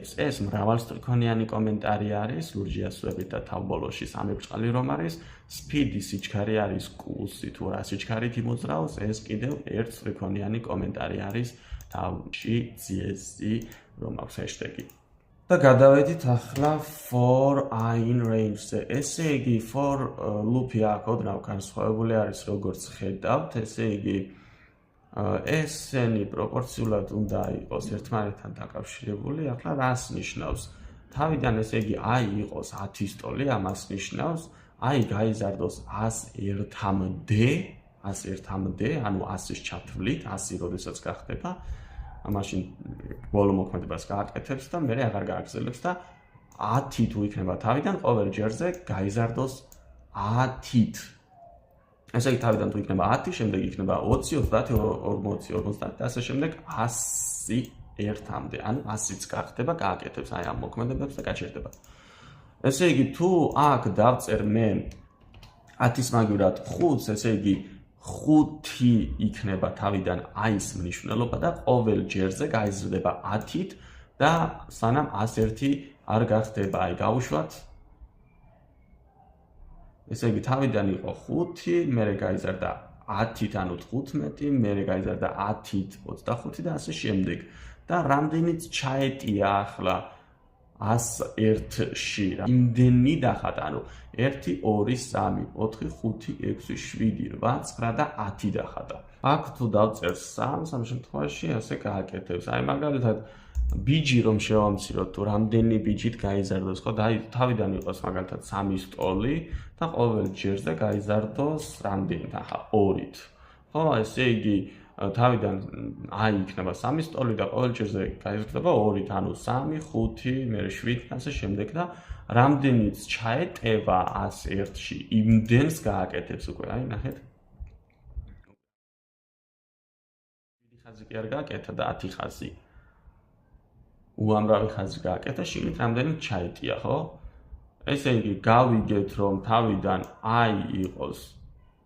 გაკეთებს. ეს მრავალსტრიქონიანი კომენტარი არის, ლურჯი ასოებით და თავბოლოში 3 ბრწყალი რომ არის, speed-ი სიჩქარე არის q-ი თუ რა სიჩქარით იმოძრაოს, ეს კიდევ ერთსტრიქონიანი კომენტარი არის, თავში GSZ რომ აქვს hashtag-ი. და გადავედით ახლა for I in range-ზე. ესე იგი for loop-ი აქ ოდნავ განსხვავებული არის, როგორც ხედავთ, ესე იგი ესენი პროპორციულად უნდა იყოს ერთმანეთთან დაკავშირებული. ახლა რას ნიშნავს? თავიდან ესე იგი I იყოს 10-ის ტოლი, ამას ნიშნავს I გაიზარდოს 101-მდე, 101-მდე, ანუ 100-ის ჩათვლით, 100 როდესაც გახდება. მაშინ ბოლო მოქმედებას გააკეთებს და მერე აღარ გააგრძელებს და 10 თუ იქნება თავიდან ყოველ ჯერზე გაიზარდოს 10-ით. ესე იგი თავიდან თუ იქნება 10, შემდეგ იქნება 20, 30, 40, 50 და ასე შემდეგ 101-მდე. ანუ 100-იც გახდება, გააკეთებს აი ამ მოქმედებებს და გაჩერდება. ესე იგი თუ აქ დავწერ მე 10-ის მაგივრად 5-ს, ესე იგი 5 იქნება თავიდან I-ის მნიშვნელობა და ყოველ ჯერზე გაიზრდება 10-ით და სანამ 101 არ გახდება. აი გავუშვათ. ესე იგი თავიდან იყო 5, მერე გაიზარდა 10-ით, ანუ 15, მერე გაიზარდა 10-ით 25 და ასე შემდეგ. და რამდენიც ჩაეტია ახლა 101-ში, იმდენი დახატა, ანუ 1, 2, 3, 4, 5, 6, 7, 8, 9 და 10 დახატა. აქ თუ დავწერ 3-ს, ამ შემთხვევაში ასე გააკეთებს. აი მაგალითად ბიჯი რომ შევამციროთ, თუ რამდენი ბიჯით გაიზარდოს, ხო? და აი თავიდან იყოს მაგალითად 3-ის ტოლი და ყოველ ჯერზე გაიზარდოს რამდენით? ახლა 2-ით. ხო, ესე იგი თავიდან I იქნება 3-ის ტოლი და ყოველ ჯერზე გაიზრდება 2-ით, ანუ 3, 5, მერე 7 და ასე შემდეგ და რამდენიც ჩაეტევა 101-ში, იმდენს გააკეთებს უკვე. აი ნახეთ. 7 ხაზი კი არ გააკეთა და 10 ხაზი. უამრავი ხაზი გააკეთა, შიგნით რამდენიც ჩაეტია, ხო? ესე იგი გავიგეთ, რომ თავიდან I იყოს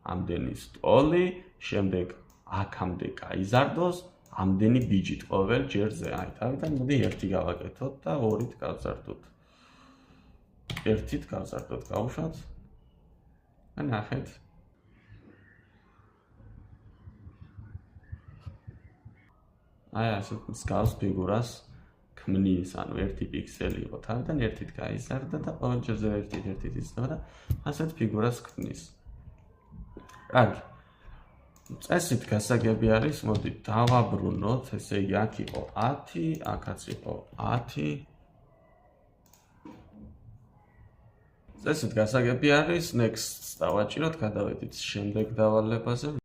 ამდენის ტოლი, შემდეგ აქამდე გაიზარდოს ამდენი ბიჯით ყოველ ჯერზე. აი თავიდან მოდი 1 გავაკეთოთ და 2-ით გავზარდოთ. 1-ით გავზარდოთ, გავუშვათ. და ნახეთ. აი ასეთ მსგავს ფიგურას ქმნის, ანუ 1 პიქსელი იყო თავიდან 1-ით გაიზარდა და ყოველ ჯერზე 1-ით იზრდება და ასეთ ფიგურას ქმნის. კარგი. წესით გასაგები არის, მოდით დავაბრუნოთ, ესე იგი აქ იყო 10, აქაც იყო 10. წესით გასაგები არის, next-ს დავაჭიროთ, გადავედით შემდეგ დავალებაზე.